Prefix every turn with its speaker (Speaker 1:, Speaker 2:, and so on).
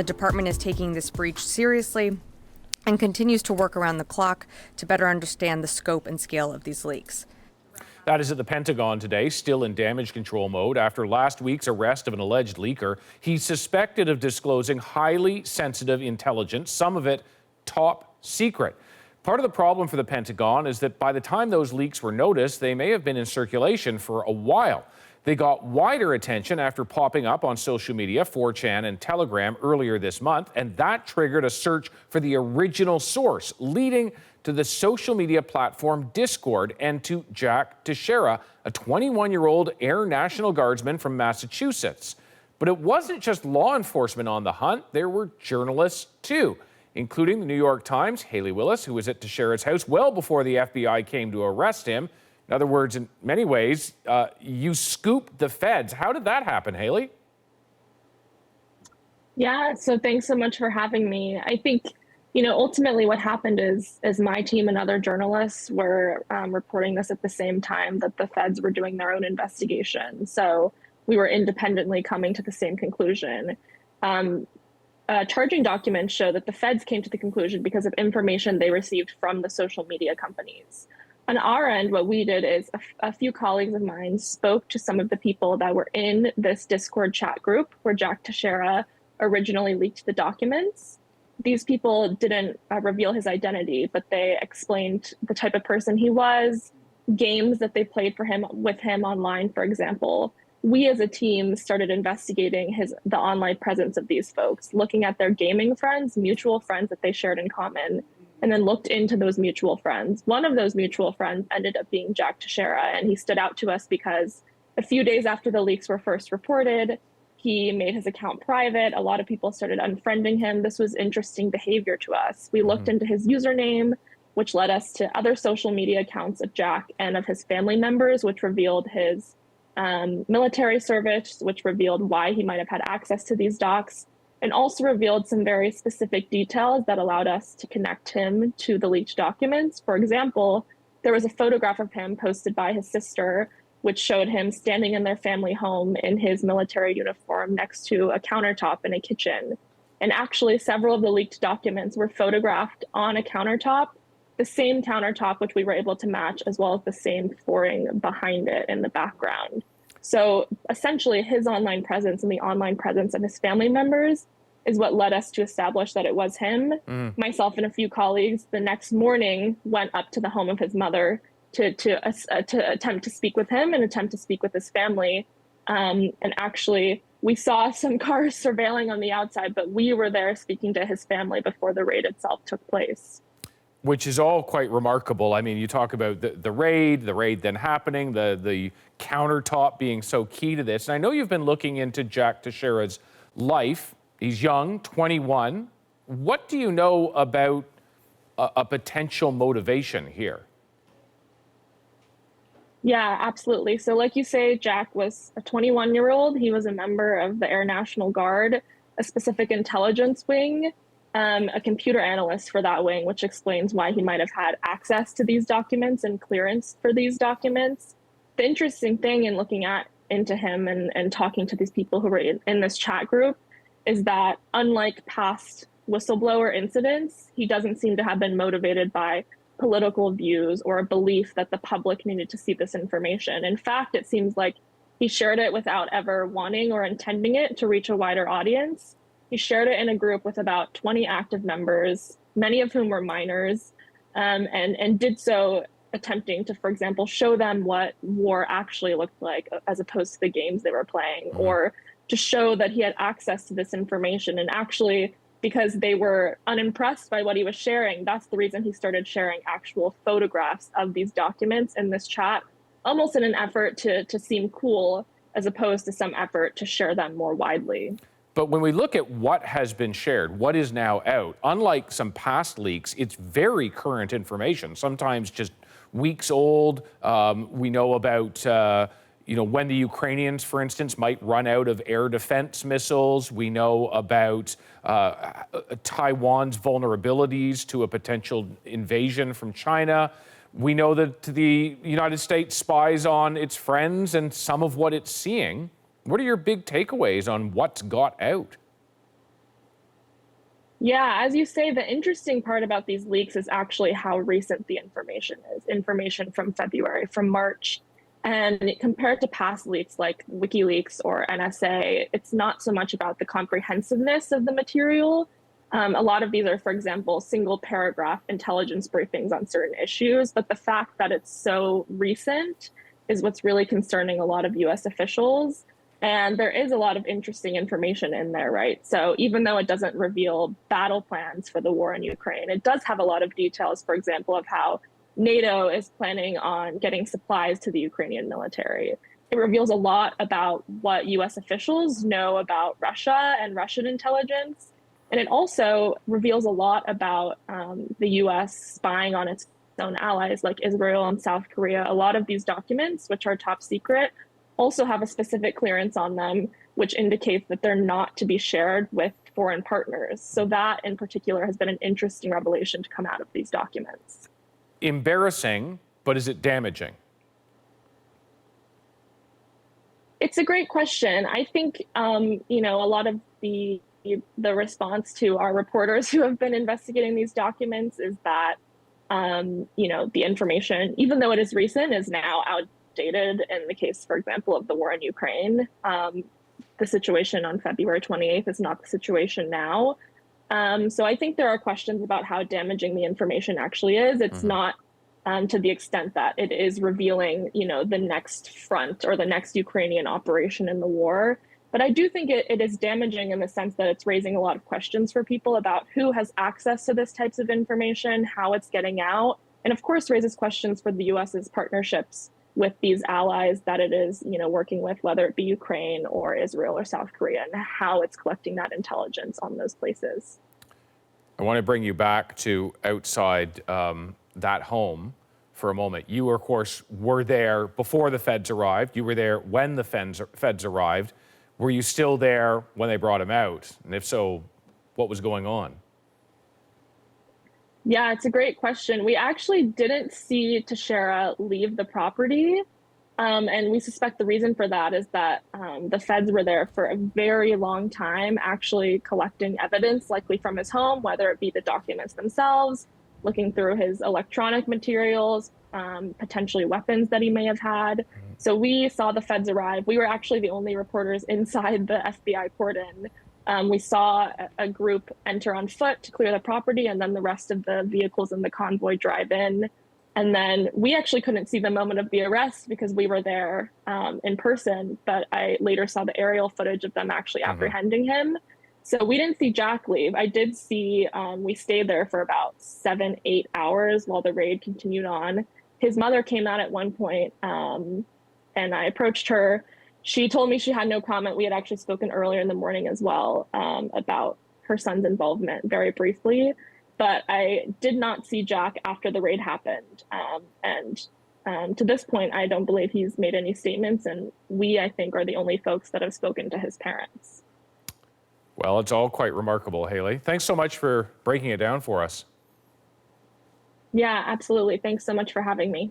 Speaker 1: The department is taking this breach seriously and continues to work around the clock to better understand the scope and scale of these leaks.
Speaker 2: That is at the Pentagon today, still in damage control mode after last week's arrest of an alleged leaker. He's suspected of disclosing highly sensitive intelligence, some of it top secret. Part of the problem for the Pentagon is that by the time those leaks were noticed, they may have been in circulation for a while. They got wider attention after popping up on social media, 4chan and Telegram earlier this month, and that triggered a search for the original source, leading to the social media platform Discord and to Jack Teixeira, a 21-year-old Air National Guardsman from Massachusetts. But it wasn't just law enforcement on the hunt, there were journalists too, including the New York Times' Haley Willis, who was at Teixeira's house well before the FBI came to arrest him. In other words, in many ways, you scooped the feds. How did that happen, Haley?
Speaker 3: Yeah, so thanks so much for having me. I think, ultimately what happened is my team and other journalists were reporting this at the same time that the feds were doing their own investigation. So we were independently coming to the same conclusion. Charging documents show that the feds came to the conclusion because of information they received from the social media companies. On our end, what we did is a few colleagues of mine spoke to some of the people that were in this Discord chat group where Jack Teixeira originally leaked the documents. These people didn't reveal his identity, but they explained the type of person he was, games that they played with him online, for example. We as a team started investigating the online presence of these folks, looking at their gaming friends, mutual friends that they shared in common, and then looked into those mutual friends. One of those mutual friends ended up being Jack Teixeira, and he stood out to us because a few days after the leaks were first reported, he made his account private. A lot of people started unfriending him. This was interesting behavior to us. We looked into his username, which led us to other social media accounts of Jack and of his family members, which revealed his military service, which revealed why he might have had access to these docs, and also revealed some very specific details that allowed us to connect him to the leaked documents. For example, there was a photograph of him posted by his sister, which showed him standing in their family home in his military uniform next to a countertop in a kitchen. And actually, several of the leaked documents were photographed on a countertop, the same countertop which we were able to match, as well as the same flooring behind it in the background. So essentially, his online presence and the online presence of his family members is what led us to establish that it was him. Myself and a few colleagues the next morning went up to the home of his mother to attempt to speak with him and attempt to speak with his family. And actually, we saw some cars surveilling on the outside, but we were there speaking to his family before the raid itself took place.
Speaker 2: Which is all quite remarkable. I mean, you talk about the raid then happening, the countertop being so key to this. And I know you've been looking into Jack Teixeira's life. He's young, 21. What do you know about a potential motivation here?
Speaker 3: Yeah, absolutely. So like you say, Jack was a 21-year-old. He was a member of the Air National Guard, a specific intelligence wing, a computer analyst for that wing, which explains why he might have had access to these documents and clearance for these documents. The interesting thing in looking into him and talking to these people who were in this chat group is that unlike past whistleblower incidents, he doesn't seem to have been motivated by political views or a belief that the public needed to see this information. In fact, it seems like he shared it without ever wanting or intending it to reach a wider audience. He shared it in a group with about 20 active members, many of whom were minors, and did so attempting to, for example, show them what war actually looked like as opposed to the games they were playing, or to show that he had access to this information. And actually, because they were unimpressed by what he was sharing, that's the reason he started sharing actual photographs of these documents in this chat, almost in an effort to seem cool, as opposed to some effort to share them more widely.
Speaker 2: But when we look at what has been shared, what is now out, unlike some past leaks, it's very current information, sometimes just weeks old. We know about when the Ukrainians, for instance, might run out of air defense missiles. We know about Taiwan's vulnerabilities to a potential invasion from China. We know that the United States spies on its friends and some of what it's seeing. What are your big takeaways on what's got out?
Speaker 3: Yeah, as you say, the interesting part about these leaks is actually how recent the information is. Information from February, from March. And compared to past leaks like WikiLeaks or NSA, it's not so much about the comprehensiveness of the material. A lot of these are, for example, single paragraph intelligence briefings on certain issues. But the fact that it's so recent is what's really concerning a lot of US officials. And there is a lot of interesting information in there, right? So even though it doesn't reveal battle plans for the war in Ukraine, it does have a lot of details, for example, of how NATO is planning on getting supplies to the Ukrainian military. It reveals a lot about what US officials know about Russia and Russian intelligence. And it also reveals a lot about the US spying on its own allies like Israel and South Korea. A lot of these documents, which are top secret, also have a specific clearance on them, which indicates that they're not to be shared with foreign partners. So that in particular has been an interesting revelation to come out of these documents.
Speaker 2: Embarrassing, but is it damaging?
Speaker 3: It's a great question. I think, a lot of the response to our reporters who have been investigating these documents is that, the information, even though it is recent, is now outdated in the case, for example, of the war in Ukraine. The situation on February 28th is not the situation now. So I think there are questions about how damaging the information actually is. It's not to the extent that it is revealing, the next front or the next Ukrainian operation in the war. But I do think it is damaging in the sense that it's raising a lot of questions for people about who has access to this types of information, how it's getting out, and of course raises questions for the US's partnerships with these allies that it is, working with, whether it be Ukraine or Israel or South Korea, and how it's collecting that intelligence on those places.
Speaker 2: I want to bring you back to outside that home for a moment. You, of course, were there before the feds arrived. You were there when the feds arrived. Were you still there when they brought him out? And if so, what was going on?
Speaker 3: Yeah, it's a great question. We actually didn't see Teixeira leave the property. And we suspect the reason for that is that the feds were there for a very long time, actually collecting evidence, likely from his home, whether it be the documents themselves, looking through his electronic materials, potentially weapons that he may have had. So we saw the feds arrive. We were actually the only reporters inside the FBI cordon. We saw a group enter on foot to clear the property, and then the rest of the vehicles in the convoy drive in. And then we actually couldn't see the moment of the arrest because we were there in person, but I later saw the aerial footage of them actually apprehending him. So we didn't see Jack leave. I did see, we stayed there for about 7-8 hours while the raid continued on. His mother came out at one point, and I approached her. She told me she had no comment. We had actually spoken earlier in the morning as well about her son's involvement very briefly. But I did not see Jack after the raid happened. And to this point, I don't believe he's made any statements. And we, I think, are the only folks that have spoken to his parents.
Speaker 2: Well, it's all quite remarkable, Haley. Thanks so much for breaking it down for us.
Speaker 3: Yeah, absolutely. Thanks so much for having me.